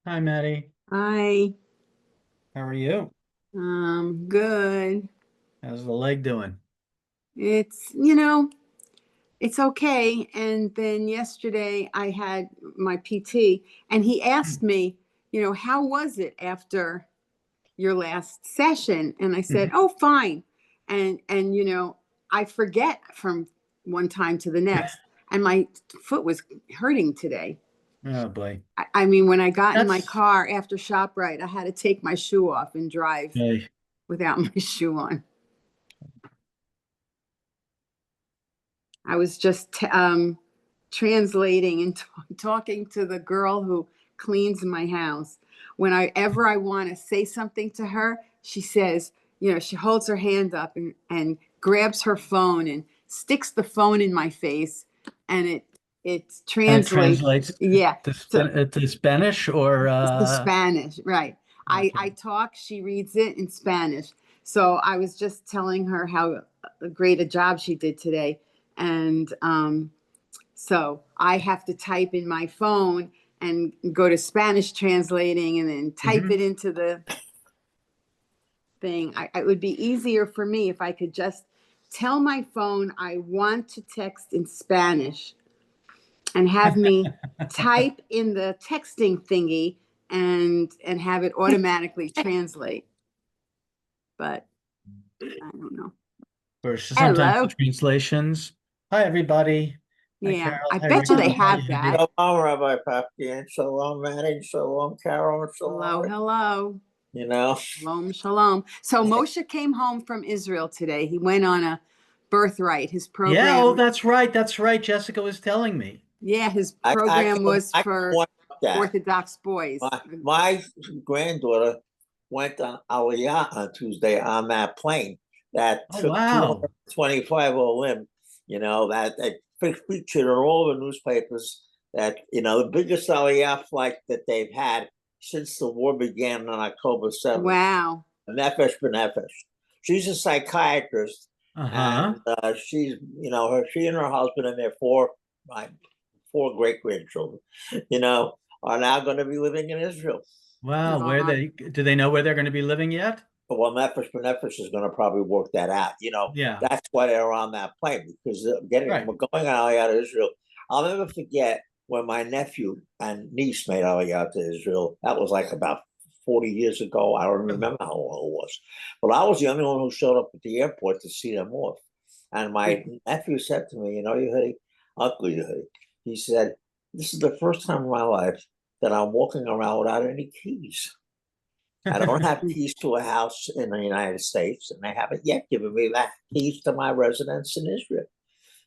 Hi, Maddie. I How are you? good. How's the leg doing? It's okay. And then yesterday I had my PT and he asked me, how was it after your last session? And I said, Mhm. "Oh, fine." And I forget from one time to the next. And my foot was hurting today. Oh boy. I mean, when I got in my That's car after ShopRite, I had to take my shoe off and drive hey, without my shoe on. I was just translating and talking to the girl who cleans my house. Whenever I want to say something to her, she says, she holds her hand up and grabs her phone and sticks the phone in my face, and it and it translates. translates Yeah, so to Spanish or it's the Spanish, right? I okay. talk, she reads it in Spanish. So I was just telling her how great a job she did today, and so I have to type in my phone and go to Spanish translating and then type Hmm. it into the thing. It would be easier for me if I could just tell my phone I want to text in Spanish and have me type in the texting thingy and have it automatically translate. But I don't know. Or sometimes the Hello. translations. Hi, everybody. Hi, Yeah, Carol. I Hi, bet you they Ricky. Hi, have that. Andy. Shalom, Rabbi Papi, and shalom, Manny, and shalom, Carol, and shalom, Hello, Rick. hello. You know, Shalom, shalom. So Moshe came home from Israel today. He went on a birthright. His Yeah, oh, program, that's right. That's right. Jessica was telling me. yeah, his I program can was I can for point out that Orthodox boys. my granddaughter went on Aliyah on Tuesday on that plane that Oh, took wow. 225 olim. That they featured in all the newspapers. That the biggest Aliyah flight that they've had since the war began on October 7th. Wow. Nefesh B'Nefesh. She's a psychiatrist, Uh-huh. and she and her husband and their four great grandchildren, are now going to be living in Israel. Wow. Where Uh, do they know where they're going to be living yet? Well, Nefesh B'Nefesh is going to probably work that out. Yeah. That's why they're on that plane because Right. we're going out of Israel. I'll never forget when my nephew and niece made Aliyah to Israel. That was like about 40 years ago. I don't Oh. remember how long it was. But I was the only one who showed up at the airport to see them off. And my nephew said to me, Yehuda, Uncle Yehuda, he said, this is the first time in my life that I'm walking around without any keys. I don't have keys to a house in the United States, and they haven't yet given me that keys to my residence in Israel.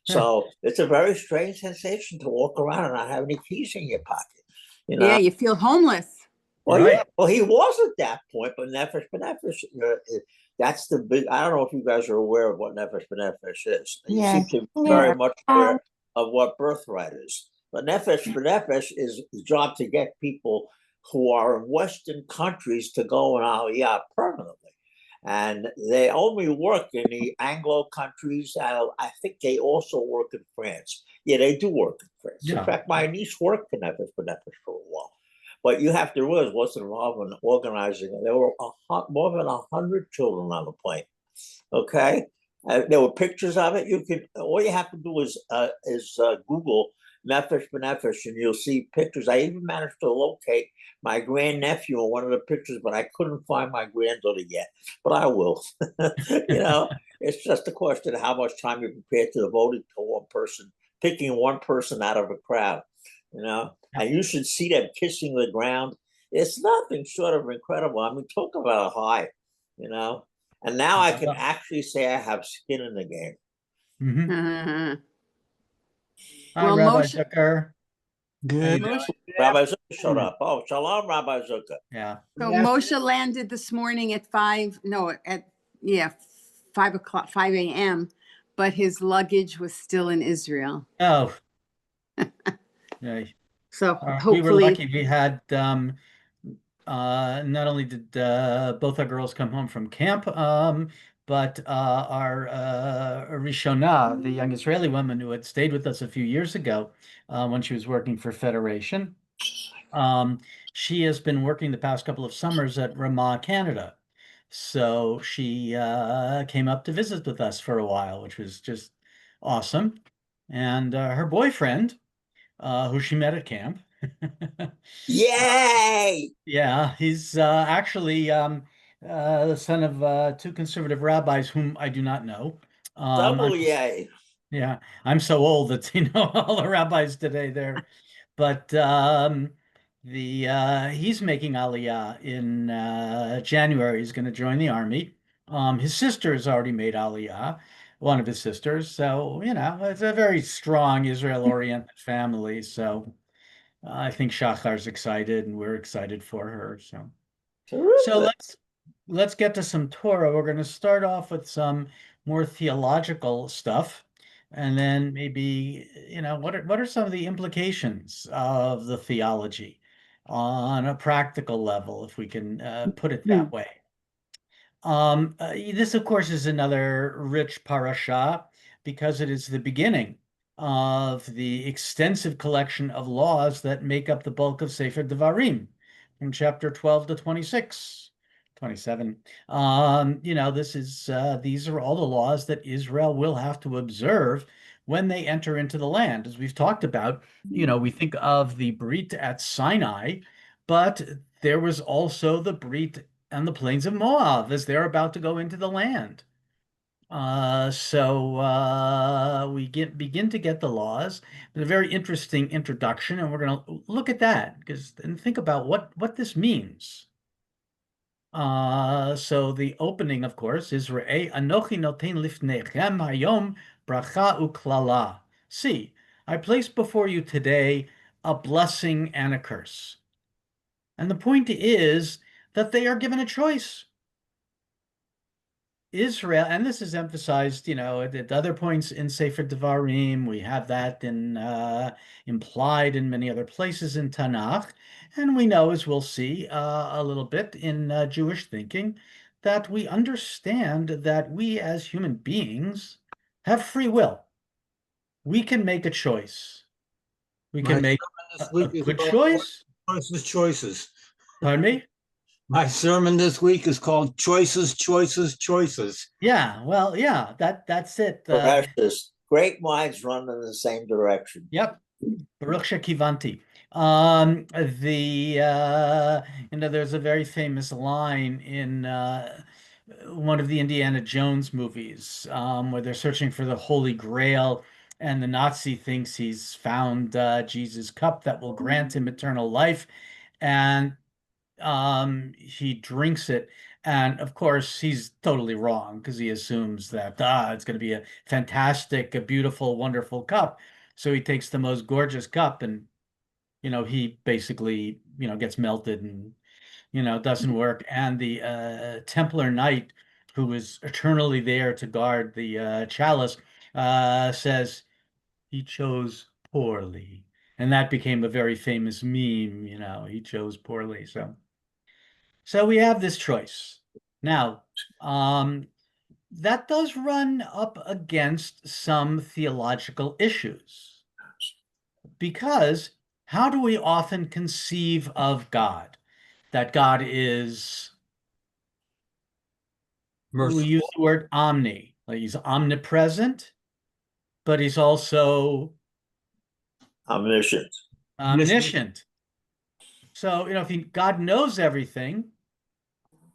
So it's a very strange sensation to walk around and not have any keys in your pocket. You yeah, know, you feel homeless. well, yeah, Right. well, he was at that point, but Nefesh B'Nefesh, that's the big. I don't know if you guys are aware of what Nefesh B'Nefesh is. You seem Yes. to be Yeah. very much aware of what birthright is. But Nefesh B'Nefesh is the job to get people who are in Western countries to go in Aliyah permanently. And they only work in the Anglo countries. I think they also work in France. Yeah, they do work in France. In Yeah. fact, my niece worked for Nefesh B'Nefesh for a while. But you have to realize what's involved in organizing. There were more than 100 children on the plane. Okay, there were pictures of it. All you have to do is Google Nefesh B'Nefesh, and you'll see pictures. I even managed to locate my grandnephew in one of the pictures, but I couldn't find my granddaughter yet. But I will. It's just a question of how much time you're prepared to devote to one person, picking one person out of a crowd. And you should see them kissing the ground. It's nothing short of incredible. I mean, talk about a high, you know. And now I can Yeah. actually say I have skin in the game. Hmm. Well, Hi, Rabbi Moshe, Zucker. How you Good Moshe, doing? Rabbi Zucker showed afternoon. up. Oh, shalom, Rabbi Zucker. Yeah. so Good Moshe afternoon. landed this morning at five. No, at yeah, 5 o'clock, 5 a.m. But his luggage was still in Israel. Oh, yeah. So We were hopefully, lucky. We had not only did both our girls come home from camp, but our Rishona, the young Israeli woman who had stayed with us a few years ago when she was working for Federation. Um, she has been working the past couple of summers at Ramah, Canada. So she came up to visit with us for a while, which was just awesome. And her boyfriend, who she met at camp, Yay! yeah, he's actually the son of two conservative rabbis whom I do not know. Double I'm yay. yeah, I'm so old that all the rabbis today there. But the he's making Aliyah in January. He's going to join the army. His sister has already made Aliyah, one of his sisters. So, it's a very strong Israel-oriented family. So I think Shachar's excited and we're excited for her. So Terrific. let's get to some Torah. We're going to start off with some more theological stuff, and then maybe, what are some of the implications of the theology on a practical level, if we can put it that Hmm. way. This, of course, is another rich parasha because it is the beginning of the extensive collection of laws that make up the bulk of Sefer Devarim from chapter 12 to 26, 27. These are all the laws that Israel will have to observe when they enter into the land. As we've talked about, we think of the Brit at Sinai, but there was also the Brit and the plains of Moab as they're about to go into the land. So we begin to get the laws. It's a very interesting introduction, and we're going to look at that and think about what this means. So the opening, of course, is Re'eh Anochi noten lifnechem hayom bracha uklala. See, I place before you today a blessing and a curse. And the point is that they are given a choice. Israel, and this is emphasized, at other points in Sefer Devarim. We have that implied in many other places in Tanakh. And we know, as we'll see a little bit in Jewish thinking, that we understand that we as human beings have free will. We can make a choice. We My can make sermon a, this a week is good called choice. Choices, Choices. Pardon me? My sermon this week is called Choices, Choices, Choices. Yeah, well, yeah, that's it. Precious. Great minds run in the same direction. Yep. Baruch Shekivanti. There's a very famous line in one of the Indiana Jones movies where they're searching for the Holy Grail, and the Nazi thinks he's found Jesus' cup that will grant him eternal life, and he drinks it. And of course, he's totally wrong because he assumes that it's going to be a fantastic, a beautiful, wonderful cup. So he takes the most gorgeous cup, and he basically gets melted and doesn't work. And the Templar knight, who is eternally there to guard the chalice, says he chose poorly, and that became a very famous meme. He chose poorly. So we have this choice. Now, that does run up against some theological issues because how do we often conceive of God? That God is, we use Merciful. the word omni, like he's omnipresent, but he's also Omniscient. omniscient. So, if God knows everything,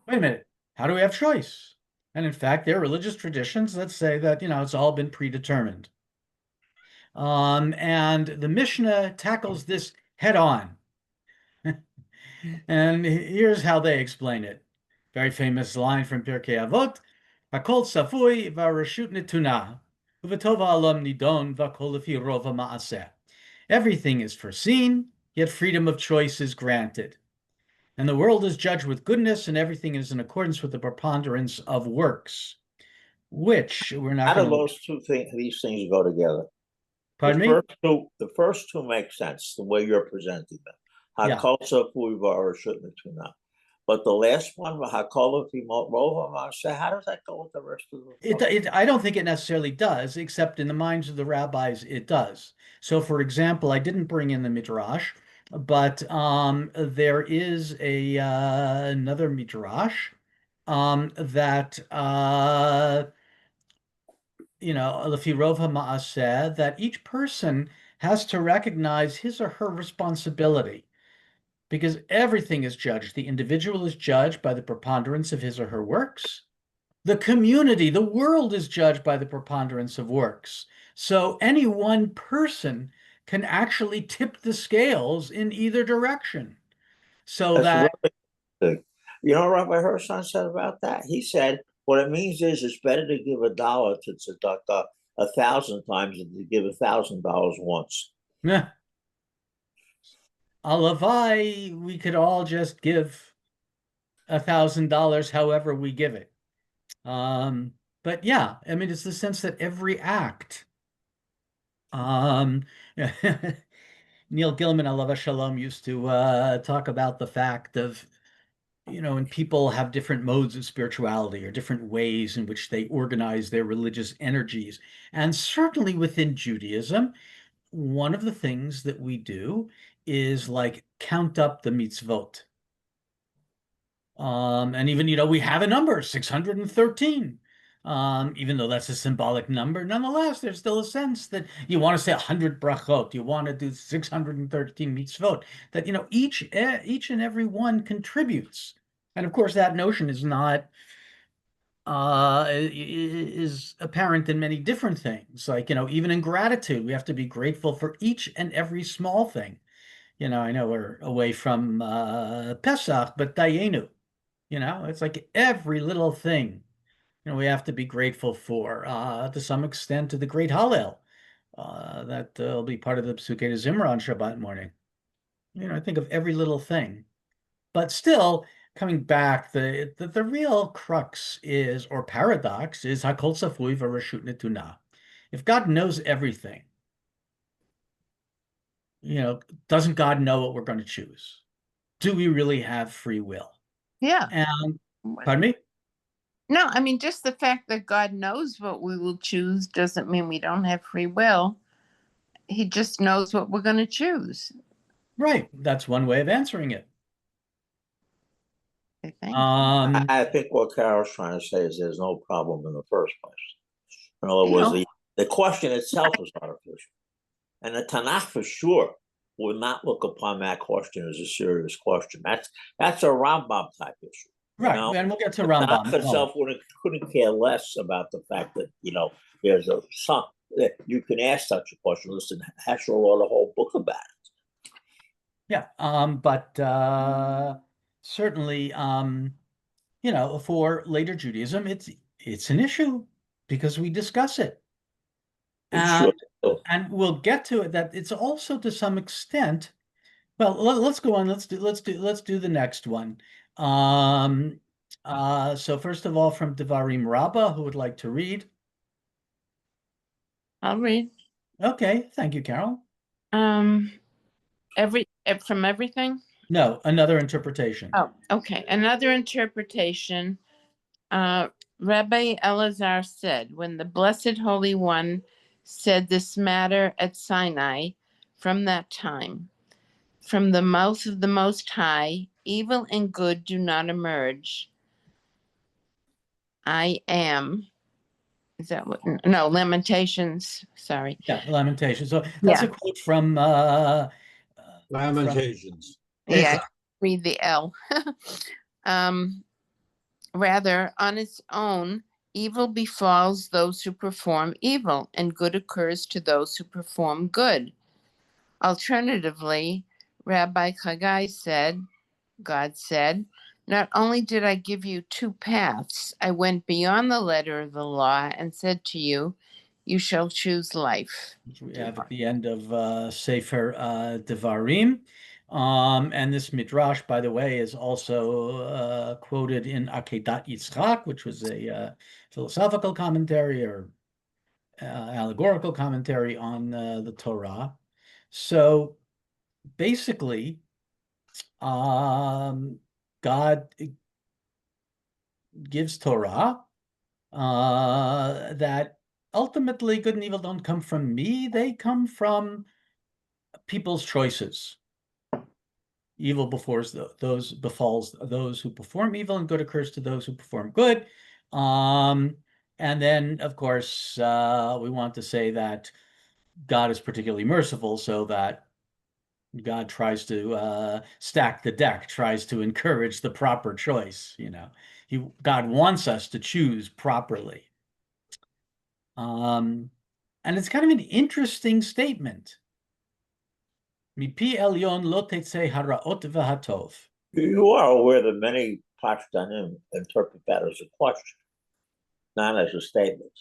wait a minute, how do we have choice? And in fact, there are religious traditions that say that, it's all been predetermined. And the Mishnah tackles this head on. And here's how they explain it. Very famous line from Pirkei Avot, Hakol safui v'arashut netuna, u'v'tova alam nidon v'akol lefi rova ma'aseh. Everything is foreseen, yet freedom of choice is granted. And the world is judged with goodness, and everything is in accordance with the preponderance of works, which we're not How do going to. those these things go together? Pardon me? The first two make sense the way you're presenting them. Yeah. Hakolsa Fuivar shouldn't tuna. But the last one, Hakola Rova, how does that go with the rest of the I don't think it necessarily does, except in the minds of the rabbis, it does. So, for example, I didn't bring in the Midrash, but there is a another midrash that Lefi Rov HaMaaseh, that each person has to recognize his or her responsibility because everything is judged. The individual is judged by the preponderance of his or her works. The community, the world is judged by the preponderance of works. So any one person can actually tip the scales in either direction. So That's that, really good. You know what Rabbi Hirschon said about that? He said, what it means is it's better to give $1 to tzedakah 1,000 times than to give $1,000 once. eh, alavai, we could all just give $1,000 however we give it. But yeah, I mean, it's the sense that every act, um, Neil Gilman, Alav Shalom, used to talk about the fact of, and people have different modes of spirituality or different ways in which they organize their religious energies. And certainly within Judaism, one of the things that we do is like count up the mitzvot. And even, we have a number, 613. Even though that's a symbolic number, nonetheless, there's still a sense that you want to say 100 brachot, you want to do 613 mitzvot, that, each and every one contributes. And of course, that notion is not, is apparent in many different things. Like, even in gratitude, we have to be grateful for each and every small thing. I know we're away from Pesach, but Dayenu. It's like every little thing, we have to be grateful for, to some extent, to the great Hallel. That will be part of the Psukei Zimra on Shabbat morning. I think of every little thing. But still, coming back, the real crux is, or paradox, is Hakol Tzafui v'Rashut Netuna. If God knows everything, doesn't God know what we're going to choose? Do we really have free will? Yeah. And, pardon me? No, I mean, just the fact that God knows what we will choose doesn't mean we don't have free will. He just knows what we're going to choose, Right. That's one way of answering it. I think. I think what Carol's trying to say is there's no problem in the first place. In other words, the question itself is artificial. And the Tanakh for sure would not look upon that question as a serious question. That's a Rambam type issue. Right, and we'll get to the Rambam. Tanakh itself couldn't care less about the fact that there's a son that you can ask such a question. Listen, Heschel wrote a whole book about it. Yeah, but certainly, for later Judaism, it's an issue because we discuss it, and we'll get to it. That it's also to some extent. Well, let's go on. Let's do the next one. So first of all, from Devarim Rabbah, who would like to read? I'll read. Okay, thank you, Carol. From everything? No, another interpretation. Oh, okay. Another interpretation. Rabbi Elazar said, when the Blessed Holy One said this matter at Sinai, from that time, from the mouth of the Most High, evil and good do not emerge. I am. Is that what? No, Lamentations. Sorry. Yeah, Lamentations. So that's a quote from Lamentations. Yeah, read the L. Rather, on its own, evil befalls those who perform evil, and good occurs to those who perform good. Alternatively, Rabbi Chagai said, God said, not only did I give you two paths, I went beyond the letter of the law and said to you, you shall choose life. Which we have at the end of Sefer Devarim. And this midrash, by the way, is also quoted in Akedat Yitzchak, which was a philosophical commentary or allegorical commentary on the Torah. So basically, God gives Torah that ultimately good and evil don't come from me, they come from people's choices. evil befalls those who perform evil, and good occurs to those who perform good. And then, of course, we want to say that God is particularly merciful, so that God tries to stack the deck, tries to encourage the proper choice. God wants us to choose properly. And it's kind of an interesting statement. Mipi elyon lo tetzeh haraot v'hatov. You are aware that many Pashtanim interpret that as a question, not as a statement.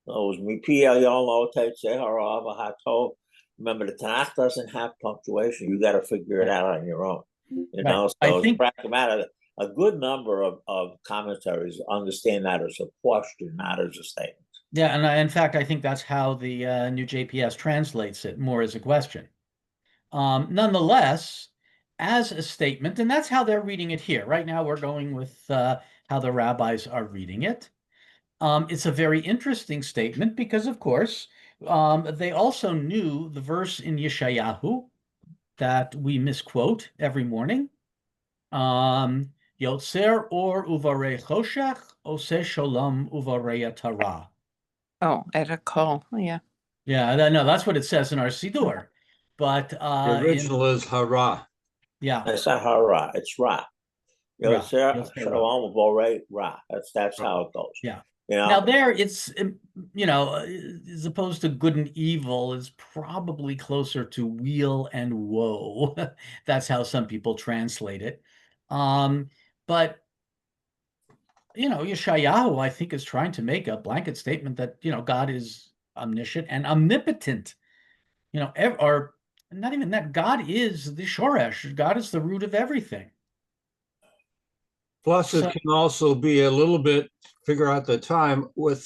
In other words, Mipi elyon lo tetzeh haraot v'hatov. Remember, the Tanakh doesn't have punctuation. You got to figure it out on your own. Right. So it's pragmatic. A good number of commentaries understand that as a question, not as a statement. Yeah, and in fact, I think that's how the new JPS translates it, more as a question. Nonetheless, as a statement, and that's how they're reading it here. Right now, we're going with how the rabbis are reading it. It's a very interesting statement because, of course, they also knew the verse in Yeshayahu that we misquote every morning. Yotzer or uvarei choshech, oseh sholom uvarei tara. Oh, at a call. Yeah. Yeah, no, that's what it says in our Siddur. But The original is hara. yeah, It's not hara, it's ra. Ra. Shalom Borei Ra. That's how it goes. Yeah. You know, Now there, it's as opposed to good and evil, is probably closer to weal and woe. That's how some people translate it. But Yeshayahu, I think, is trying to make a blanket statement that God is omniscient and omnipotent. Or not even that. God is the shoresh. God is the root of everything. Plus, it So, can also be a little bit, figure out the time, with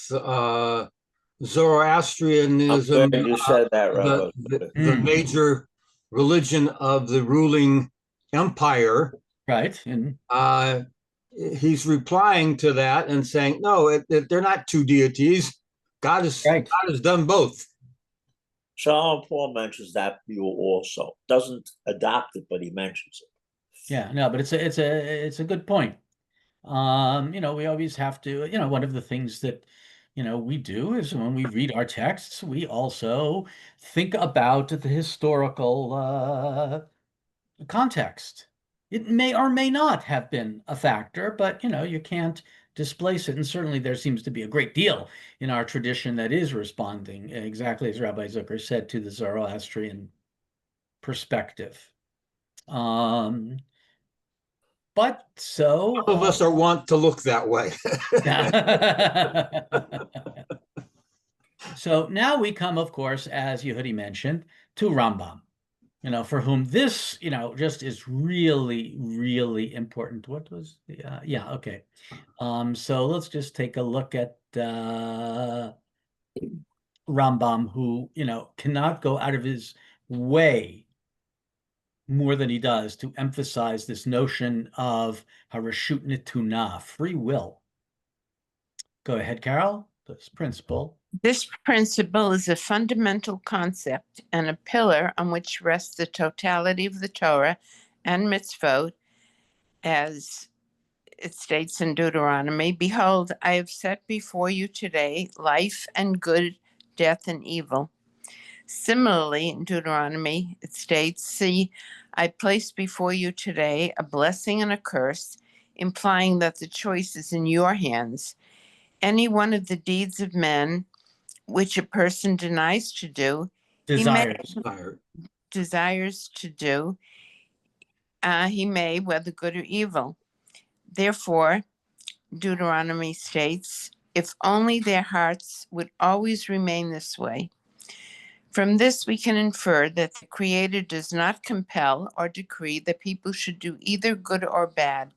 Zoroastrianism, I'm glad you said that, Rabbi. the major religion of the ruling empire. right. And He's replying to that and saying, no, they're not two deities. God right. has done both. Shalom Paul mentions that view also. Doesn't adopt it, but he mentions it. Yeah, no, but it's a good point. We always have to, one of the things that, we do is when we read our texts, we also think about the historical context. It may or may not have been a factor, but you can't displace it. And certainly there seems to be a great deal in our tradition that is responding, exactly as Rabbi Zucker said, to the Zoroastrian perspective. Um, but so Some of us are want to look that way. So now we come, of course, as Yehudi mentioned, to Rambam, for whom this, just is really, really important. What was the, yeah, okay. So let's just take a look at Rambam, who, cannot go out of his way more than he does to emphasize this notion of harashut nituna, free will. Go ahead, Carol. This principle. This principle is a fundamental concept and a pillar on which rests the totality of the Torah and mitzvot, as it states in Deuteronomy. Behold, I have set before you today life and good, death and evil. Similarly, in Deuteronomy, it states, see, I place before you today a blessing and a curse, implying that the choice is in your hands. Any one of the deeds of men which a person denies to do, Desires. desires to do, he may, whether good or evil. Therefore, Deuteronomy states, if only their hearts would always remain this way. From this, we can infer that the Creator does not compel or decree that people should do either good or bad.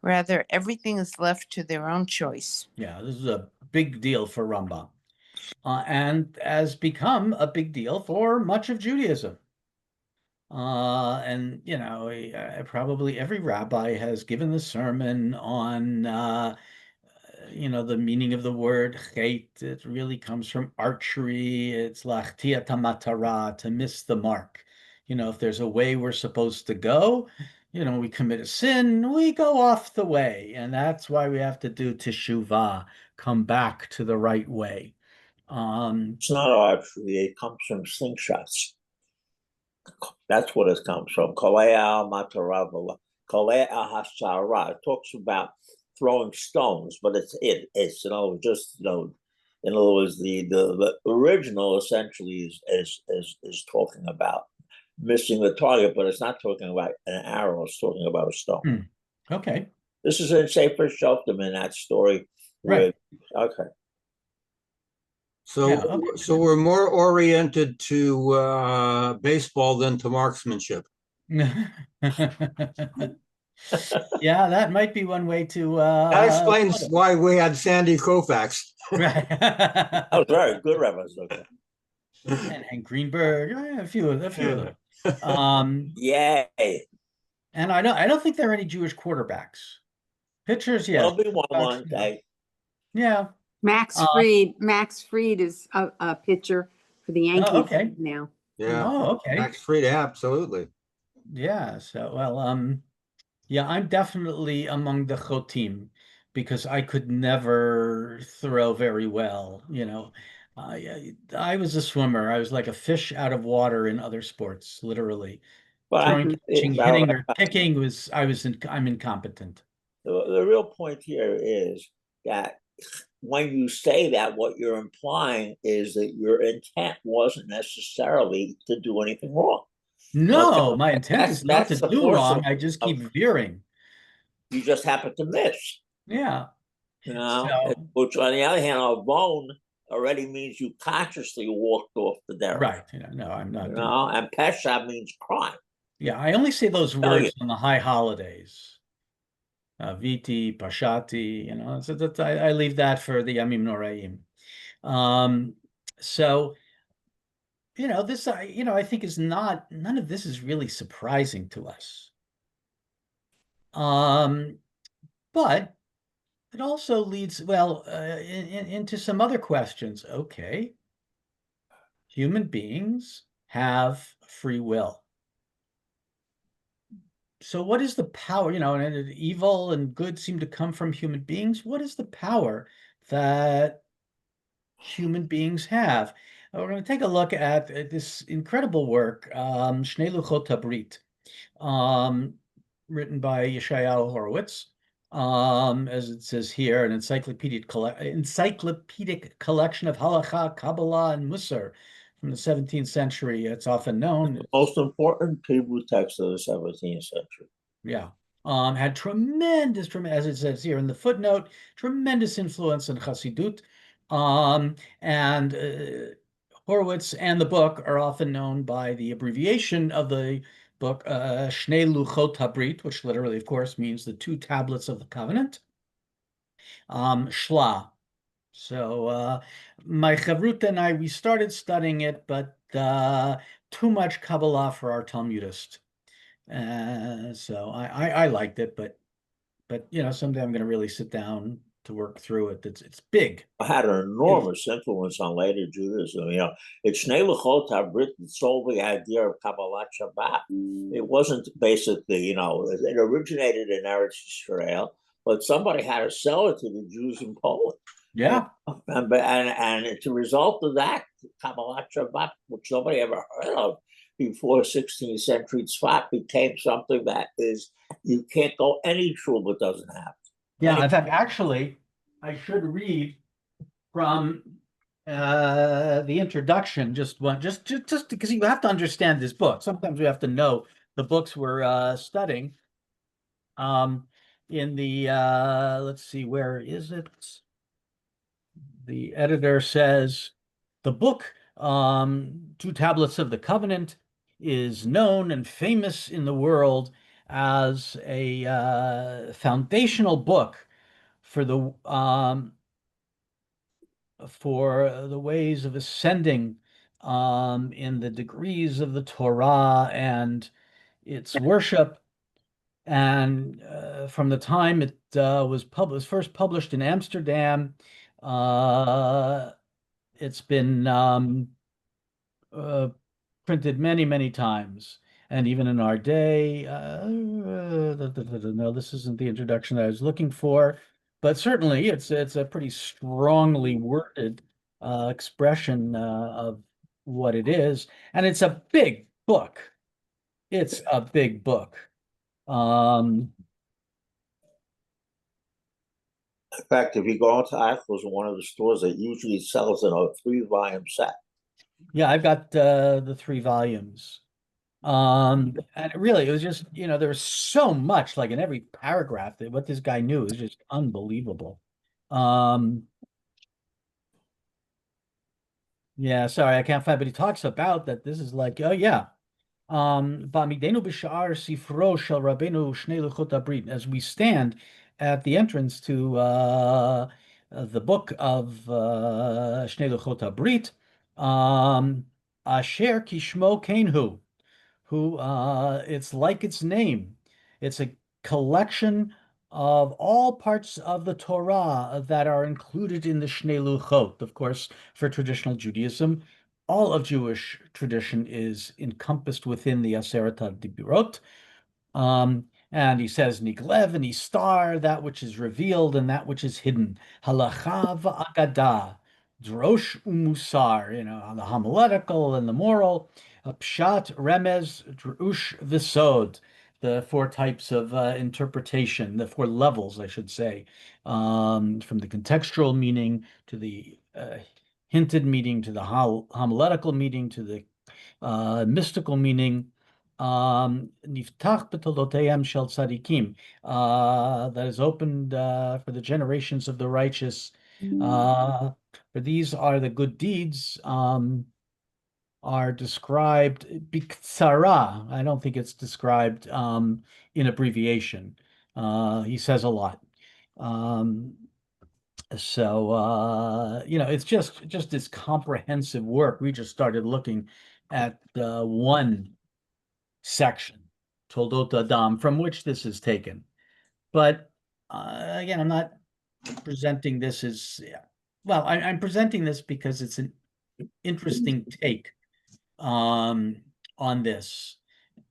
Rather, everything is left to their own choice. Yeah, this is a big deal for Rambam, and has become a big deal for much of Judaism. And probably every rabbi has given the sermon on the meaning of the word chet. It really comes from archery. It's lachtia tamatara, to miss the mark. If there's a way we're supposed to go, we commit a sin, we go off the way. And that's why we have to do teshuvah, come back to the right way. It's not archery, it comes from slingshots. That's what it comes from. Kolea Mataravala. Kolea Hashara. It talks about throwing stones, but it's in other words, the original essentially is talking about missing the target, but it's not talking about an arrow, it's talking about a stone. Okay. This is in Sefer Shoftim in that story. Right. Okay. So, Yeah, okay. so we're more oriented to baseball than to marksmanship. Yeah, that might be one way to That explains why we had Sandy Koufax. right. That was very good reference. Okay. And Greenberg, a few of them. Yay. And I don't think there are any Jewish quarterbacks. Pitchers, yes. There'll be one day. Yeah. Max Fried. Max Fried is a pitcher for the Yankees okay. now. Yeah. Oh, okay. Max Fried, absolutely. Yeah. So, well, yeah, I'm definitely among the chotim because I could never throw very well. I was a swimmer. I was like a fish out of water in other sports, literally. But Throwing, catching, hitting, or kicking I'm incompetent. The real point here is that when you say that, what you're implying is that your intent wasn't necessarily to do anything wrong. No, my intent is not to the do force wrong. I just keep veering. You just happen to miss. Yeah. Which on the other hand, a bone already means you consciously walked off the derech. Right. No, I'm not. And pesha means crime. Yeah, I only say those words on the high holidays. Viti, Pashati, so I leave that for the Yamim Noraim. So, this, I think none of this is really surprising to us. But it also leads, well, into some other questions. Okay. Human beings have free will. So what is the power, and evil and good seem to come from human beings. What is the power that human beings have? We're going to take a look at this incredible work, Shnei Luchot HaBrit, written by Yeshayahu Horowitz, as it says here, an encyclopedic collection of Halacha, Kabbalah, and Musar from the 17th century. It's often known. The most important Hebrew text of the 17th century. Yeah. Had tremendous, as it says here in the footnote, tremendous influence in Chassidut. And Horowitz and the book are often known by the abbreviation of the book, Shnei Luchot HaBrit, which literally, of course, means the two tablets of the covenant. Shla. So my Chavrut and I, we started studying it, but too much Kabbalah for our Talmudist. So I liked it, but someday I'm going to really sit down to work through it. It's big. It had an enormous influence on later Judaism. It's Shnei Luchot HaBrit that sold the idea of Kabbalat Shabbat. It wasn't basically, it originated in Eretz Israel, but somebody had to sell it to the Jews in Poland. Yeah. And it's a result of that, Kabbalat Shabbat, which nobody ever heard of before 16th century Tzfat, became something that is, you can't go any shul that doesn't have. Yeah, in fact, actually, I should read from the introduction, just because you have to understand this book. Sometimes we have to know the books we're studying. In the let's see, where is it? The editor says the book, Two Tablets of the Covenant, is known and famous in the world as a foundational book for the ways of ascending in the degrees of the Torah and its worship. And from the time it was first published in Amsterdam, it's been printed many, many times. And even in our day, no, this isn't the introduction that I was looking for, but certainly it's a pretty strongly worded expression of what it is, and it's a big book. It's a big book. Um, In fact, if you go into Ackles, one of the stores that usually sells in a 3-volume set. yeah, I've got the 3 volumes. And really, it was just, there was so much, like in every paragraph, that what this guy knew is just unbelievable. Um, yeah, sorry, I can't find, but he talks about that this is like, oh yeah. Ba'amidenu b'sha'ar sifro shel Rabbeinu Shnei Luchot Habrit, as we stand at the entrance to the book of Shnei Luchot Habrit, Asher Kishmo Kenhu, who it's like its name. It's a collection of all parts of the Torah that are included in the Shnei Luchot. Of course, for traditional Judaism, all of Jewish tradition is encompassed within the Aseret HaDibirot. And he says, Niglev and Istar, that which is revealed and that which is hidden. Halacha v'agadah, drosh umusar, the homiletical and the moral. Pshat, remez, drush, v'sod, the 4 types of interpretation, the 4 levels, I should say, from the contextual meaning to the hinted meaning to the homiletical meaning to the mystical meaning. Niftach b'toldoteim shel tzadikim, that is opened for the generations of the righteous. For these are the good deeds, are described biktsara. I don't think it's described in abbreviation. He says a lot. It's just this comprehensive work. We just started looking at one section, Toldot Adam, from which this is taken. But again, I'm not presenting this as, well, I'm presenting this because it's an interesting take on this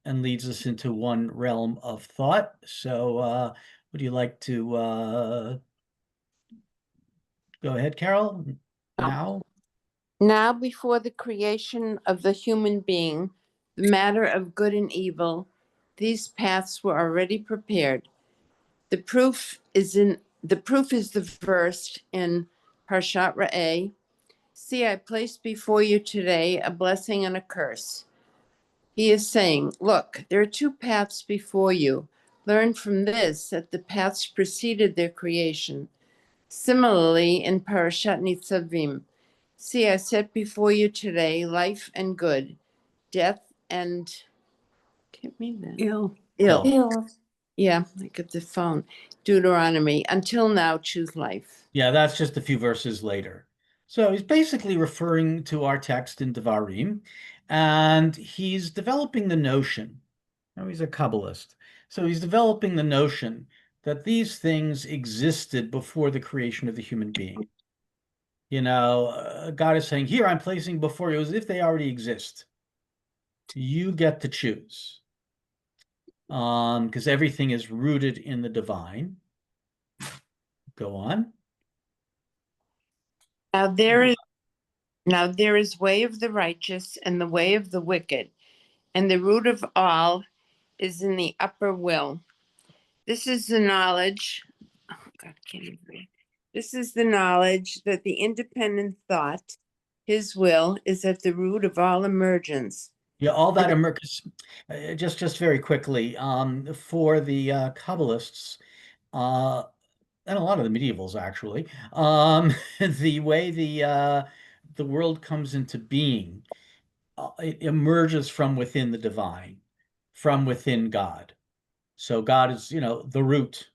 and leads us into one realm of thought. So, would you like to go ahead, Carol? Now? Now, before the creation of the human being, the matter of good and evil, these paths were already prepared. The proof is the verse in Parshat Re'eh. See, I placed before you today a blessing and a curse. He is saying, look, there are 2 paths before you. Learn from this that the paths preceded their creation. Similarly, in Parashat Nitzavim, see, I set before you today life and good, death and, can't read that. Ill. Ill. Yeah, I got the phone. Deuteronomy, until now, choose life. Yeah, that's just a few verses later. So he's basically referring to our text in Devarim, and he's developing the notion. Now, he's a Kabbalist. So he's developing the notion that these things existed before the creation of the human being. God is saying, here, I'm placing before you as if they already exist. You get to choose. Because everything is rooted in the divine. Go on. Now there is way of the righteous and the way of the wicked, and the root of all is in the upper will. This is the knowledge. Oh God, can't even read. This is the knowledge that the independent thought, his will, is at the root of all emergence. Yeah, all that emerges. Just very quickly, for the Kabbalists, uh, and a lot of the medievals actually, the way the world comes into being, it emerges from within the divine, from within God. So God is, the root,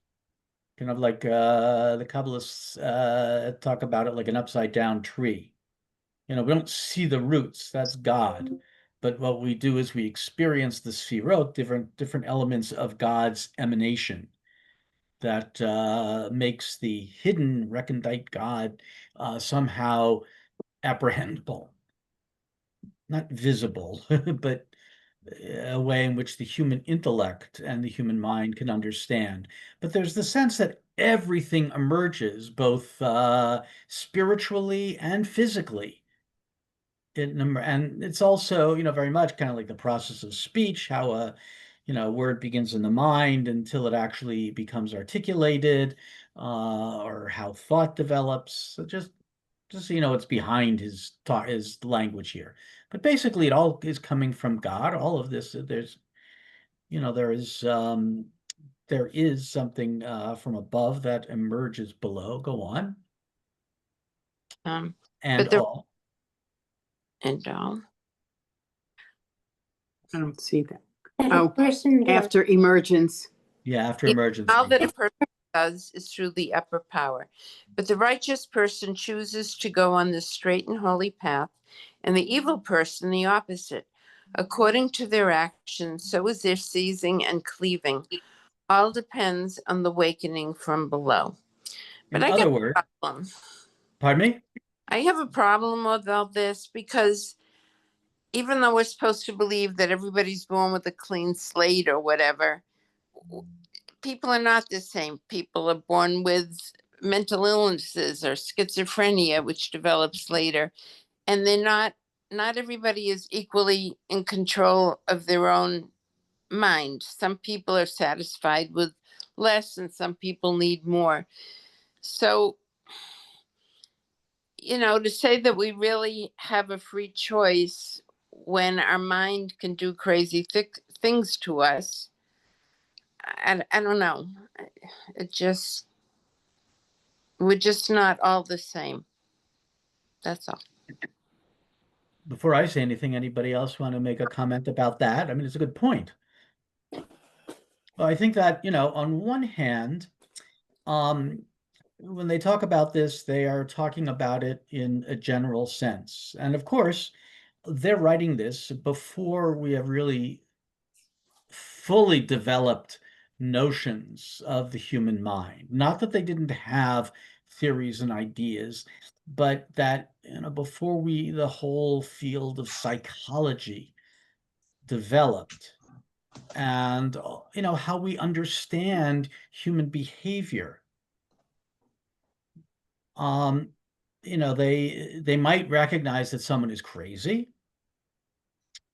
kind of like the Kabbalists talk about it like an upside down tree. We don't see the roots, that's God. But what we do is we experience the sefirot, different elements of God's emanation that makes the hidden, recondite God somehow apprehendable. not visible, but a way in which the human intellect and the human mind can understand. But there's the sense that everything emerges, both spiritually and physically. And it's also, very much kind of like the process of speech, how a word begins in the mind until it actually becomes articulated, or how thought develops. So just so you know, it's behind his thought, his language here. But basically, it all is coming from God. All of this, there is something from above that emerges below. Go on, Um, and but the all. and all. I don't see that. And Oh, person after emergence. Yeah, after Yeah, emergence. all that a person does is through the upper power. But the righteous person chooses to go on the straight and holy path, and the evil person the opposite. According to their actions, so is their seizing and cleaving. All depends on the awakening from below. But In I other got words, a problem. pardon me? I have a problem with all this because even though we're supposed to believe that everybody's born with a clean slate or whatever, people are not the same. People are born with mental illnesses or schizophrenia, which develops later, and not everybody is equally in control of their own mind. Some people are satisfied with less, and some people need more. So, to say that we really have a free choice when our mind can do crazy things to us, I don't know. It just, we're just not all the same. That's all. Before I say anything, anybody else want to make a comment about that? I mean, it's a good point. Well, I think that, on one hand, um, when they talk about this, they are talking about it in a general sense. And of course, they're writing this before we have really fully developed notions of the human mind. Not that they didn't have theories and ideas, but that, before the whole field of psychology developed, and how we understand human behavior. um they might recognize that someone is crazy,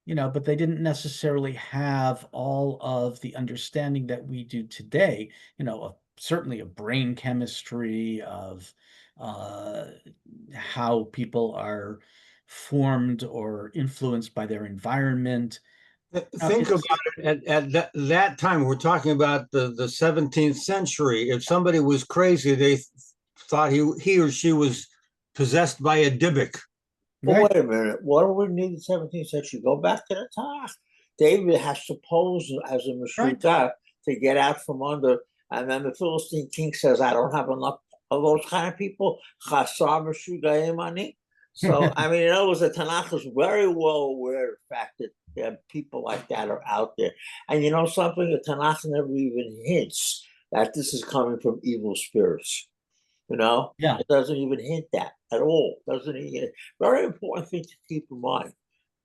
but they didn't necessarily have all of the understanding that we do today, certainly of brain chemistry, of uh how people are formed or influenced by their environment. Think about It's it at that time. We're talking about the 17th century. If somebody was crazy, they thought he or she was possessed by a Dybbuk. But right. wait a minute, what do we need in 17th century? Go back to the Tanakh. David has to pose as a Right. Meshugah to get out from under. And then the Philistine king says, I don't have enough of those kind of people. Chasar Meshugahim ani. So, I mean, the Tanakh is very well aware of the fact that people like that are out there. And you know something? The Tanakh never even hints that this is coming from evil spirits. Yeah. It doesn't even hint that at all. Doesn't even, very important thing to keep in mind.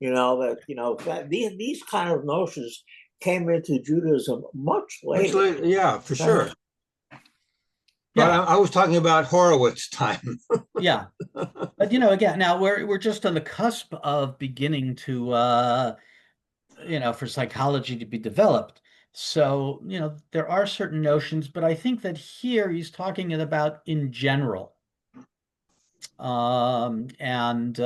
That these kind of notions came into Judaism much later. Yeah, for sure. Right. But Yeah. I was talking about Horowitz time. Yeah. But again, now we're just on the cusp of beginning to for psychology to be developed. So, there are certain notions, but I think that here he's talking about in general. And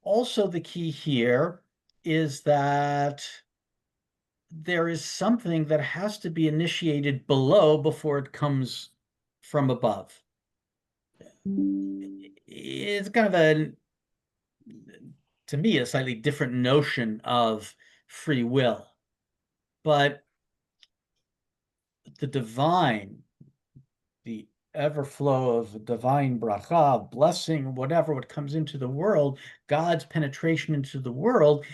also the key here is that there is something that has to be initiated below before it comes from above. It's kind of to me, a slightly different notion of free will. But the divine, the everflow of divine bracha, blessing, whatever, what comes into the world, God's penetration into the world,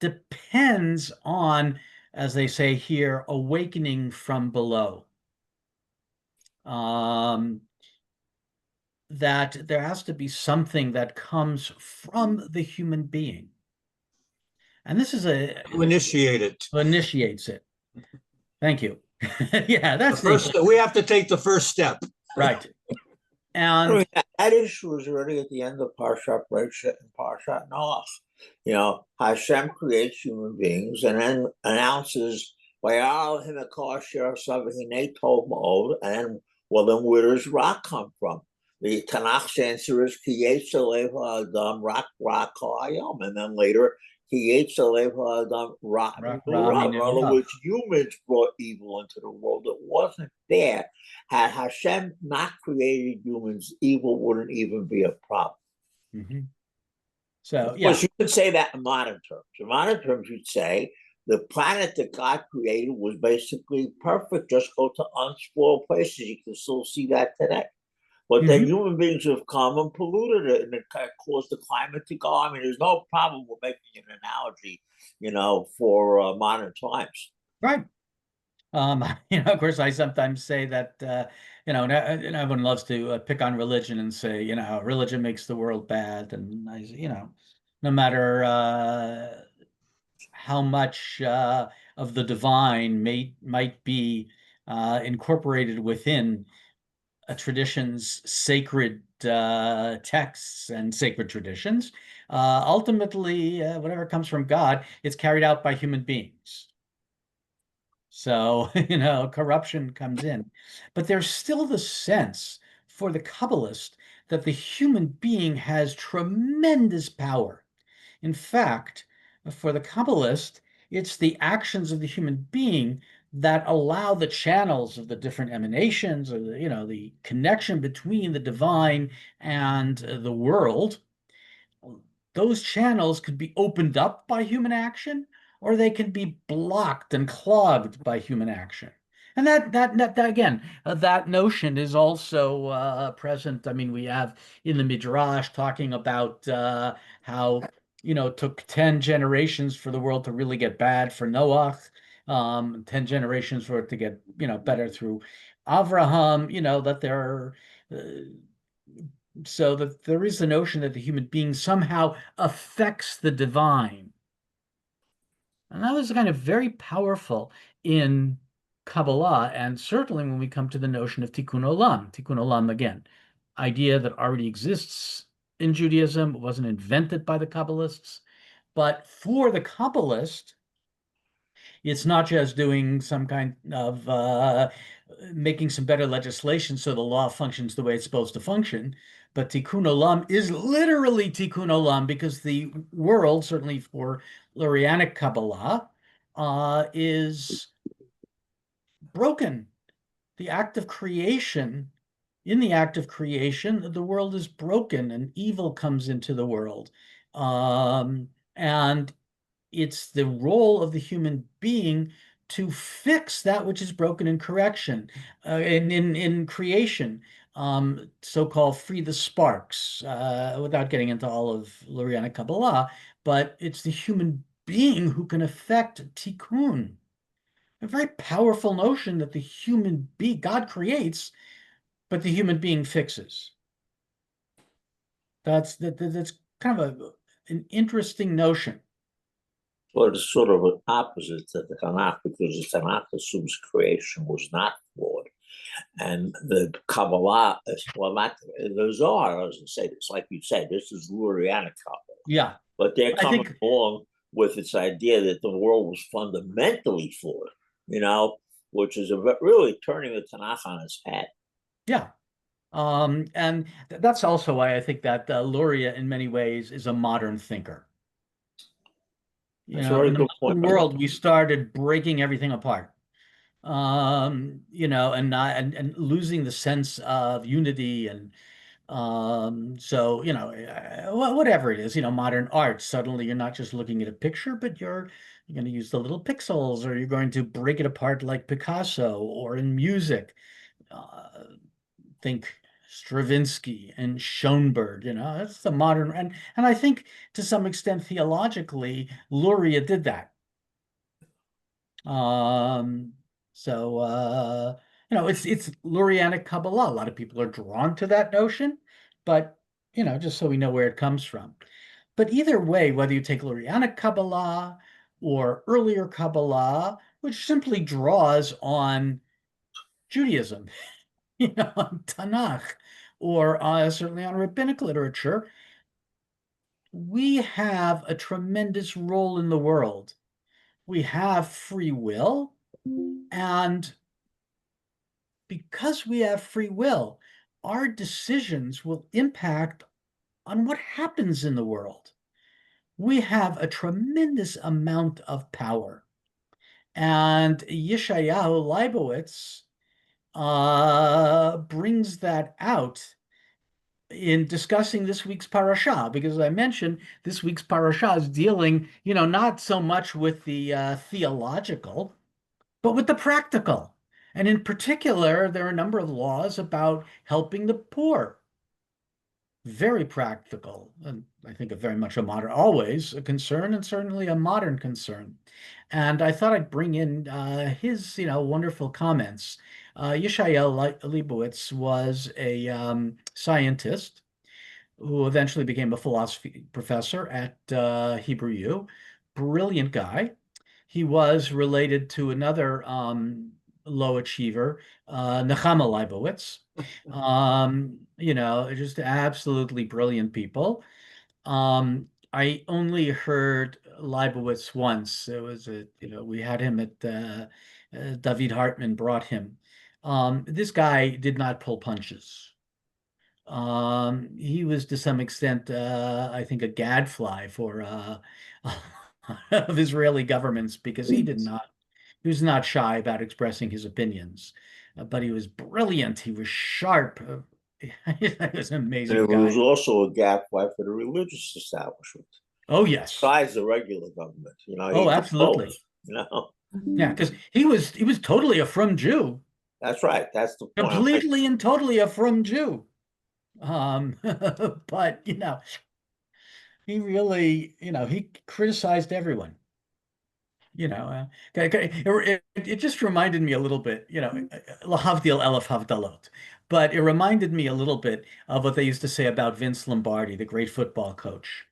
depends on, as they say here, awakening from below. that there has to be something that comes from the human being. And this is To initiate it. initiates it. Thank you. Yeah, The first, we have to take the first step. right. I And mean, that issue was already at the end of Parshat Bereshit and Parshat Noach. You know, Hashem creates human beings and then announces, "Vayal himekosher savahine tov ma'od," and well, then where does Ra come from? The Tanakh's answer is Ki yetz alev ha'adam rak ra ka'ayom, and then later Ki yetz alev ha'adam ra Ramin minurav. In and other Rav. words, humans brought evil into the world. It wasn't there. Had Hashem not created humans, evil wouldn't even be a problem. Mhm. So Of yeah, course, you could say that in modern terms. In modern terms, you'd say the planet that God created was basically perfect. Just go to unspoiled places. You can still see that today. But then mhm. human beings have come and polluted it, and it caused the climate to go. I mean, there's no problem with making an analogy, for modern times. Right. Of course, I sometimes say that, and everyone loves to pick on religion and say, religion makes the world bad. And no matter how much of the divine might be incorporated within a tradition's sacred texts and sacred traditions, ultimately, whatever comes from God, it's carried out by human beings. So, corruption comes in. But there's still the sense for the Kabbalist that the human being has tremendous power. In fact, for the Kabbalist, it's the actions of the human being that allow the channels of the different emanations, or the connection between the divine and the world. Those channels could be opened up by human action, or they can be blocked and clogged by human action. And that again, that notion is also present. I mean, we have in the Midrash talking about how it took 10 generations for the world to really get bad for Noah, 10 generations for it to get better through Avraham. That there are so that there is the notion that the human being somehow affects the divine. And that was kind of very powerful in Kabbalah, and certainly when we come to the notion of Tikkun Olam again, idea that already exists in Judaism, wasn't invented by the Kabbalists, but for the Kabbalist, it's not just doing some kind of making some better legislation so the law functions the way it's supposed to function. But Tikkun Olam is literally Tikkun Olam because the world, certainly for Lurianic Kabbalah, is broken. The act of creation, in the act of creation, the world is broken and evil comes into the world. And it's the role of the human being to fix that which is broken in correction, in creation, so-called free the sparks, without getting into all of Lurianic Kabbalah, but it's the human being who can affect tikkun. A very powerful notion that the human being, God creates, but the human being fixes. That's kind of an interesting notion. Well, it's sort of an opposite to the Tanakh because the Tanakh assumes creation was not flawed. And the Kabbalah, well, not the Zohar doesn't say this. Like you said, this is Lurianic Kabbalah. Yeah, But they're I coming think, along with this idea that the world was fundamentally flawed, which is really turning the Tanakh on its head. yeah. And that's also why I think that Luria, in many ways, is a modern thinker. That's a very In the good point. modern world, we started breaking everything apart, and not and losing the sense of unity. And so, whatever it is, modern art, suddenly you're not just looking at a picture, but you're going to use the little pixels, or you're going to break it apart like Picasso, or in music. Uh, think Stravinsky and Schoenberg, that's the modern, and I think to some extent theologically, Luria did that. Um, so it's Lurianic Kabbalah. A lot of people are drawn to that notion, but just so we know where it comes from. But either way, whether you take Lurianic Kabbalah or earlier Kabbalah, which simply draws on Judaism, on Tanakh, or certainly on rabbinic literature, we have a tremendous role in the world. We have free will, and because we have free will, our decisions will impact on what happens in the world. We have a tremendous amount of power. And Yeshayahu Leibowitz brings that out in discussing this week's parasha, because as I mentioned, this week's parasha is dealing, not so much with the theological, but with the practical. And in particular, there are a number of laws about helping the poor. Very practical, and I think very much always a concern, and certainly a modern concern. And I thought I'd bring in his, wonderful comments. Yeshayahu Leibowitz was a scientist who eventually became a philosophy professor at Hebrew U. Brilliant guy. He was related to another low achiever, Nechama Leibowitz. Just absolutely brilliant people. I only heard Leibowitz once. It was we had him at David Hartman brought him. This guy did not pull punches. He was to some extent, I think, a gadfly for of Israeli governments because he was not shy about expressing his opinions, but he was brilliant. He was sharp. He was an And amazing it was guy. also a gadfly for the religious establishment, Oh yes. besides the regular government. Oh, He did both. absolutely. Yeah, because he was totally a frum Jew, That's right. That's the point. completely and totally a frum Jew. But he really, he criticized everyone. It just reminded me a little bit, Lahavdil Elef Havdalot, but it reminded me a little bit of what they used to say about Vince Lombardi, the great football coach.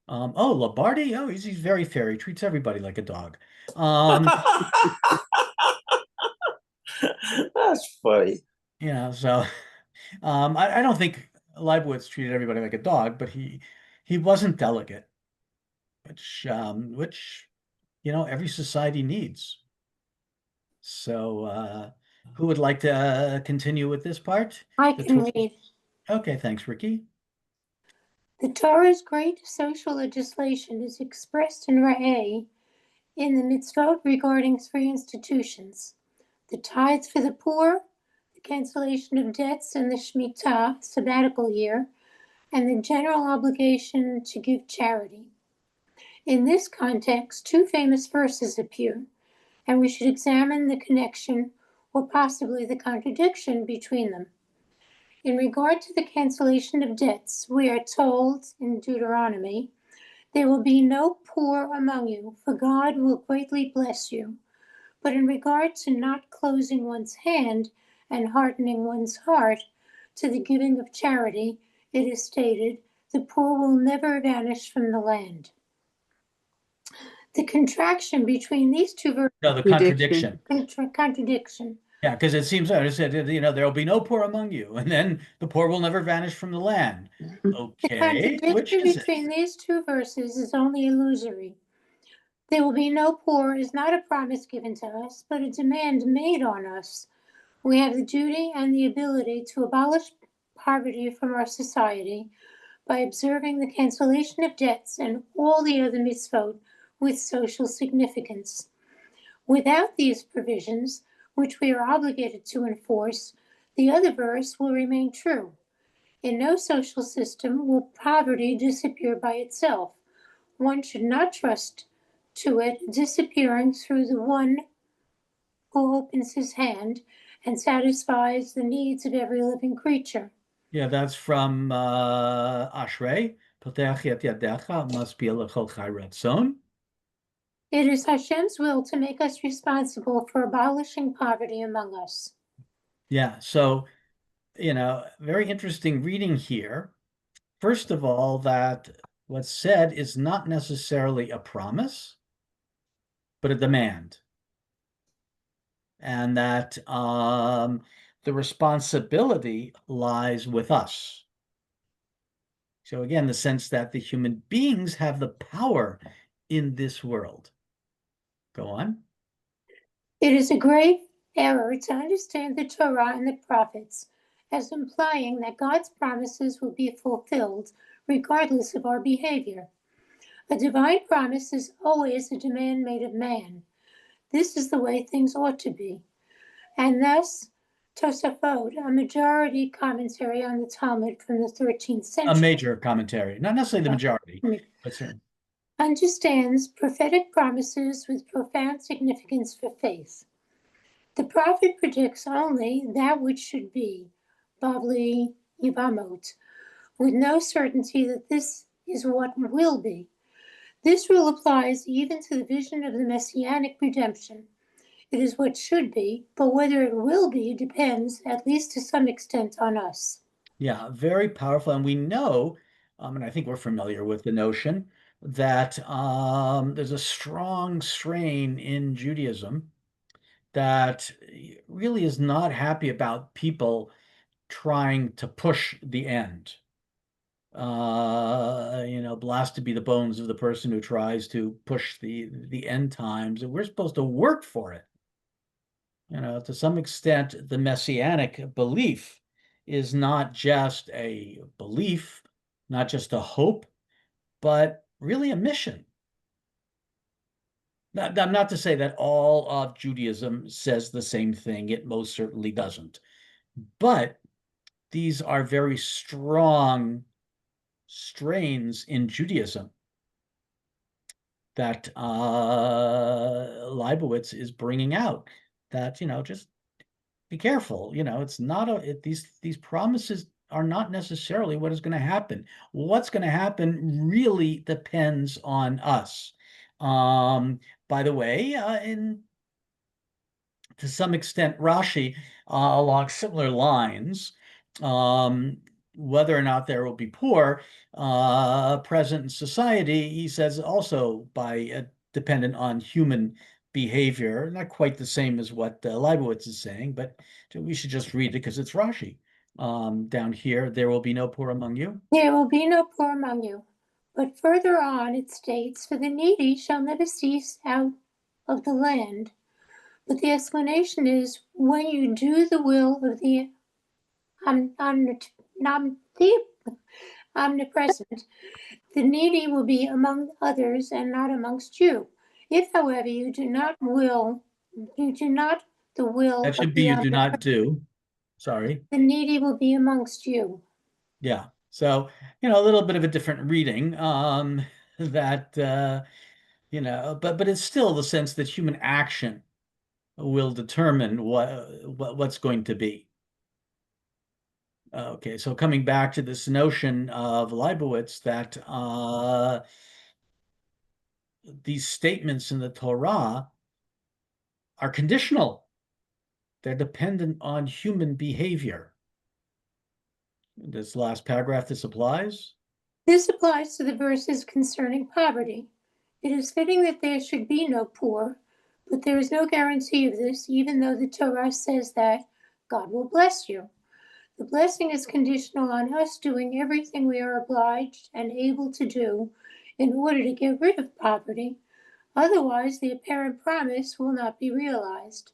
Oh, Lombardi, oh, he's very fair. He treats everybody like a dog. Um, That's funny. so I don't think Leibowitz treated everybody like a dog, but he wasn't delicate, which every society needs. So, who would like to continue with this part? I The can Torah. read. Okay, thanks, Ricky. The Torah's great social legislation is expressed in Ra'eh in the mitzvot regarding three institutions: the tithes for the poor, the cancellation of debts, and the Shemitah, sabbatical year, and the general obligation to give charity. In this context, two famous verses appear, and we should examine the connection or possibly the contradiction between them. In regard to the cancellation of debts, we are told in Deuteronomy, "There will be no poor among you, for God will greatly bless you." But in regard to not closing one's hand and hardening one's heart to the giving of charity, it is stated, "The poor will never vanish from the land." The contraction between these two verses, No, the contradiction. contradiction. Yeah, because it seems I said, there will be no poor among you, and then the poor will never vanish from the land. The Okay, which contradiction is it? between these two verses is only illusory. There will be no poor is not a promise given to us, but a demand made on us. We have the duty and the ability to abolish poverty from our society by observing the cancellation of debts and all the other mitzvot with social significance. Without these provisions, which we are obligated to enforce, the other verse will remain true. In no social system will poverty disappear by itself. One should not trust to it disappearing through the one who opens his hand and satisfies the needs of every living creature. Yeah, that's from Ashrei. Potech et yadecha must be a lechol chai ratzon. It is Hashem's will to make us responsible for abolishing poverty among us. Yeah, so very interesting reading here. first of all, that what's said is not necessarily a promise, but a demand. And that the responsibility lies with us. So again, the sense that the human beings have the power in this world. Go on. It is a grave error to understand the Torah and the prophets as implying that God's promises will be fulfilled regardless of our behavior. A divine promise is always a demand made of man. This is the way things ought to be. And thus, Tosafot, a majority commentary on the Talmud from the 13th A century, major commentary, not necessarily the majority, but certainly. understands prophetic promises with profound significance for faith. The prophet predicts only that which should be, Bavli Yibamot, with no certainty that this is what will be. This rule applies even to the vision of the messianic redemption. It is what should be, but whether it will be depends, at least to some extent, on us. Yeah, very powerful. And we know, and I think we're familiar with the notion that there's a strong strain in Judaism that really is not happy about people trying to push the end. Blasted be the bones of the person who tries to push the end times. And we're supposed to work for it. To some extent, the messianic belief is not just a belief, not just a hope, but really a mission. Not to say that all of Judaism says the same thing. It most certainly doesn't. But these are very strong strains in Judaism that Leibowitz is bringing out. That, just be careful. It's not these promises are not necessarily what is going to happen. What's going to happen really depends on us. By the way, to some extent, Rashi, along similar lines, whether or not there will be poor present in society, he says also dependent on human behavior. Not quite the same as what Leibowitz is saying, but we should just read it because it's Rashi. Down here, there will be no poor among you. There will be no poor among you. But further on it states, for the needy shall never cease out of the land. But the explanation is, when you do the will of the omnipresent, the needy will be among others and not amongst you. If, however, you do not the will That should of be the you do not do. Sorry. the needy will be amongst you. Yeah. So, a little bit of a different reading, that, but it's still the sense that human action will determine what's going to be. Okay, so coming back to this notion of Leibowitz that these statements in the Torah are conditional. They're dependent on human behavior. This last paragraph, this applies? This applies to the verses concerning poverty. It is fitting that there should be no poor, but there is no guarantee of this, even though the Torah says that God will bless you. The blessing is conditional on us doing everything we are obliged and able to do in order to get rid of poverty. Otherwise, the apparent promise will not be realized.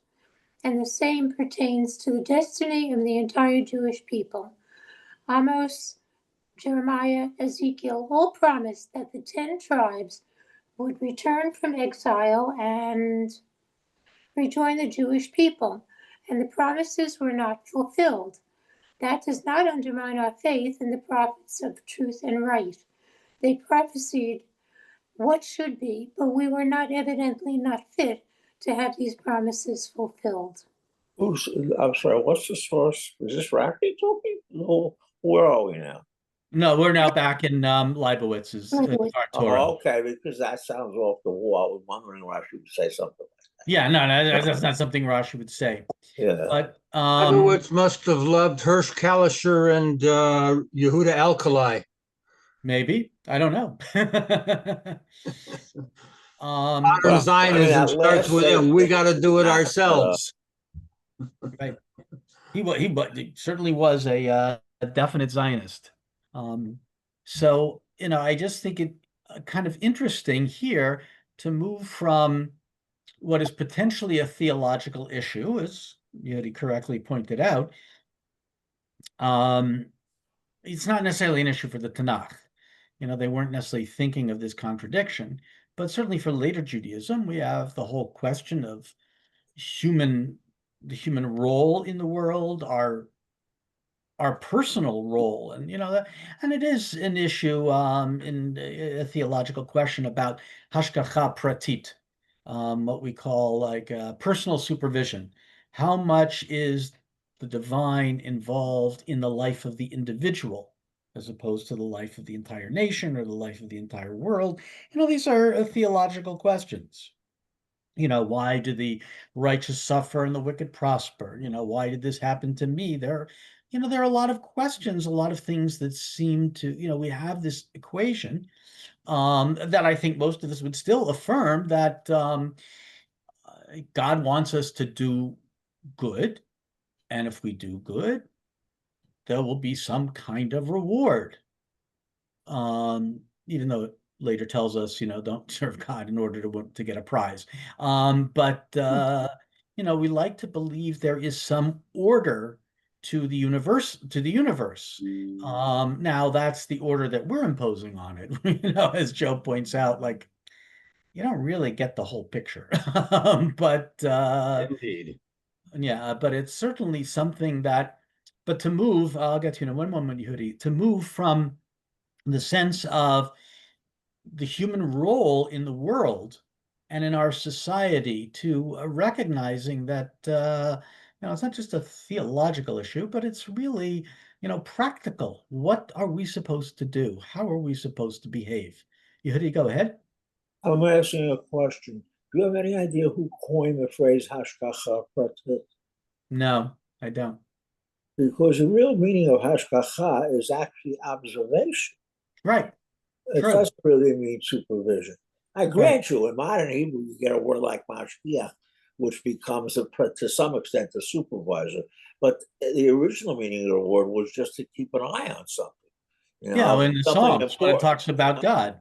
And the same pertains to the destiny of the entire Jewish people. Amos, Jeremiah, Ezekiel all promised that the 10 tribes would return from exile and rejoin the Jewish people, and the promises were not fulfilled. That does not undermine our faith in the prophets of truth and right. They prophesied what should be, but we were evidently not fit to have these promises fulfilled. I'm sorry, what's the source? Is this Rafi talking? No, where are we now? No, we're now back in Leibowitz's Torah. Okay, because that sounds off the wall. I was wondering why she would say something like that. Yeah, no, that's not something Rashi would say. Yeah. But Leibowitz must have loved Hirsch Kalischer and Yehuda Alkali. Maybe. I don't know. Modern Well, I mean, Zionism that starts last with them. We statement got to is do it not. ourselves. right. He certainly was a definite Zionist. Um, so, I just think it kind of interesting here to move from what is potentially a theological issue, as Yodi correctly pointed out. Um, it's not necessarily an issue for the Tanakh. They weren't necessarily thinking of this contradiction, but certainly for later Judaism, we have the whole question of human, the human role in the world, our personal role, and and it is an issue in a theological question about hashgacha pratit, what we call like personal supervision. How much is the divine involved in the life of the individual as opposed to the life of the entire nation or the life of the entire world? These are theological questions. Why do the righteous suffer and the wicked prosper? Why did this happen to me? There are a lot of questions, a lot of things that seem to, we have this equation that I think most of us would still affirm that God wants us to do good. And if we do good, there will be some kind of reward. Even though it later tells us, don't serve God in order to get a prize. But we like to believe there is some order to the universe. Now that's the order that we're imposing on it. As Joe points out, like you don't really get the whole picture. But Indeed. yeah, but it's certainly something that, but to move, I'll get to you in one moment, Yehudi, to move from the sense of the human role in the world and in our society to recognizing that it's not just a theological issue, but it's really practical. What are we supposed to do? How are we supposed to behave? Yehudi, go ahead. I'm asking you a question. Do you have any idea who coined the phrase hashgacha pratit? No, I don't. Because the real meaning of hashgacha is actually observation. Right. It True. doesn't really mean supervision. I Right. grant you, in modern Hebrew, you get a word like mashgiach, which becomes, to some extent, a supervisor. But the original meaning of the word was just to keep an eye on something, Yeah, well, in the something Psalms when it important. talks about God.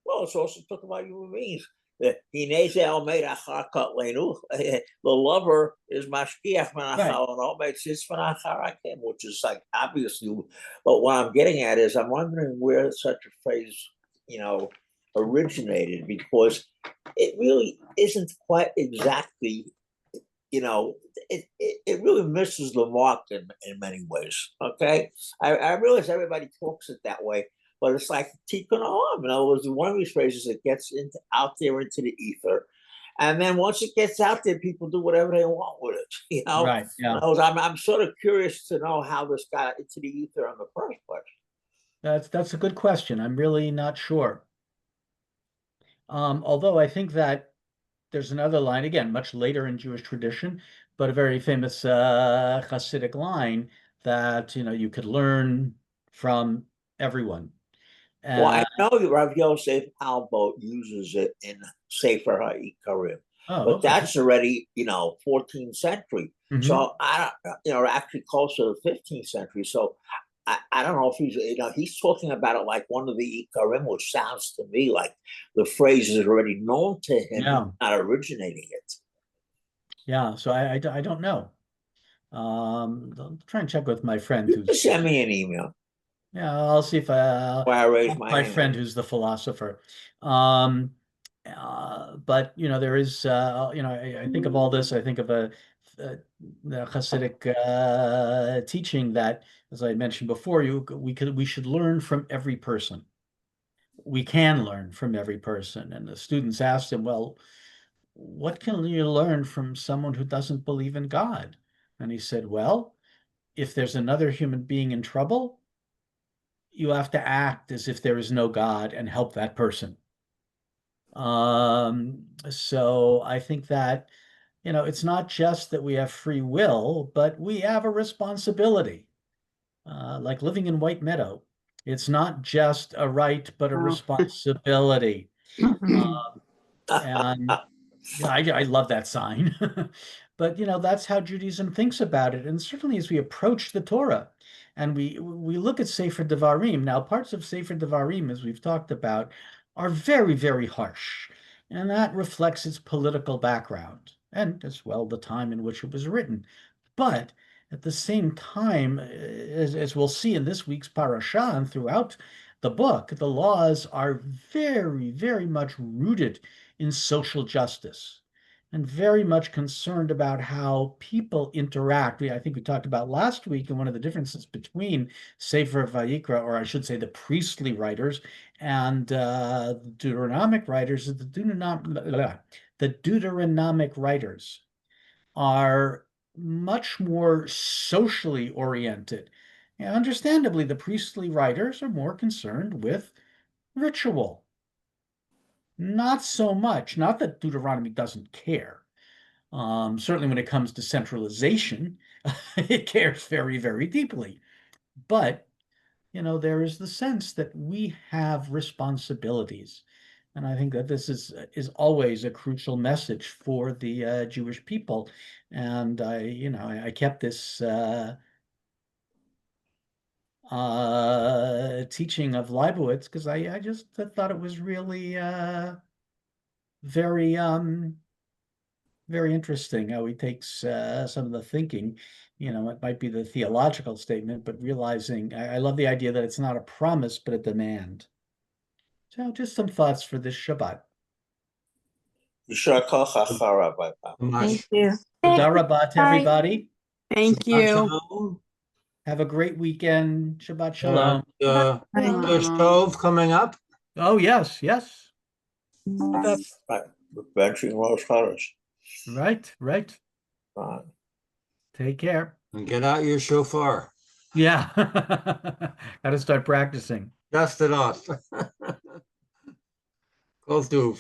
Well, it's also talking about human beings. The lover is mashgiach Right. which is like obviously. But what I'm getting at is I'm wondering where such a phrase, you know, originated, because it really isn't quite exactly, it really misses the mark in many ways. Okay. I realize everybody talks it that way, but it's like tikkun olam. In other words, one of these phrases that gets into out there into the ether. And then once it gets out there, people do whatever they want with it. Right. In Yeah. other words, I'm sort of curious to know how this got into the ether in the first place. That's a good question. I'm really not sure. Although I think that there's another line, again, much later in Jewish tradition, but a very famous Hasidic line that, you could learn from everyone. Well, I Uh, know that Rav Yosef Albo uses it in Sefer HaIkarim, oh, but okay. that's already, 14th century. Hmm. So I don't, actually closer to the 15th century. So I don't know if he's talking about it like one of the Ikarim, which sounds to me like the phrase is already known to him. He's Yeah. not originating it. Yeah. So I don't know. I'll try and check with my friend You can who's, send me an email yeah, I'll see if where I raise my my hand. friend who's the philosopher. Um, but there is, I think of all this. I think of uh the Hasidic teaching that, as I mentioned before, we should learn from every person. We can learn from every person. And the students asked him, well, what can you learn from someone who doesn't believe in God? And he said, well, if there's another human being in trouble, you have to act as if there is no God and help that person. So I think that, it's not just that we have free will, but we have a responsibility, like living in White Meadow. It's not just a right, but a Oh. responsibility. And yeah, I love that sign. But that's how Judaism thinks about it. And certainly as we approach the Torah and we look at Sefer Devarim, now parts of Sefer Devarim, as we've talked about, are very, very harsh. And that reflects its political background and as well the time in which it was written. But at the same time, as we'll see in this week's parasha and throughout the book, the laws are very, very much rooted in social justice and very much concerned about how people interact. I think we talked about last week, and one of the differences between Sefer Vayikra, or I should say the priestly writers, and the Deuteronomic writers is the Deuteronomic writers are much more socially oriented. And understandably, the priestly writers are more concerned with ritual. Not so much, not that Deuteronomy doesn't care. Certainly when it comes to centralization, it cares very, very deeply. But, there is the sense that we have responsibilities. And I think that this is always a crucial message for the Jewish people. And I kept this teaching of Leibowitz because I just thought it was really very very interesting how he takes some of the thinking. It might be the theological statement, but realizing I love the idea that it's not a promise, but a demand. So just some thoughts for this Shabbat. Yishar Koch Achara, Bye. Thank Much. you. Toda rabah to Bye. everybody. Thank Shabbat you. shalom. Have a great weekend. Shabbat shalom. There's Tov coming up. Oh, yes, yes. Right. We're benching Rosh Chodesh. Right, right. Right. Take care. And get out your shofar. Yeah. Got to start practicing. Dust it off. Kol Tuv.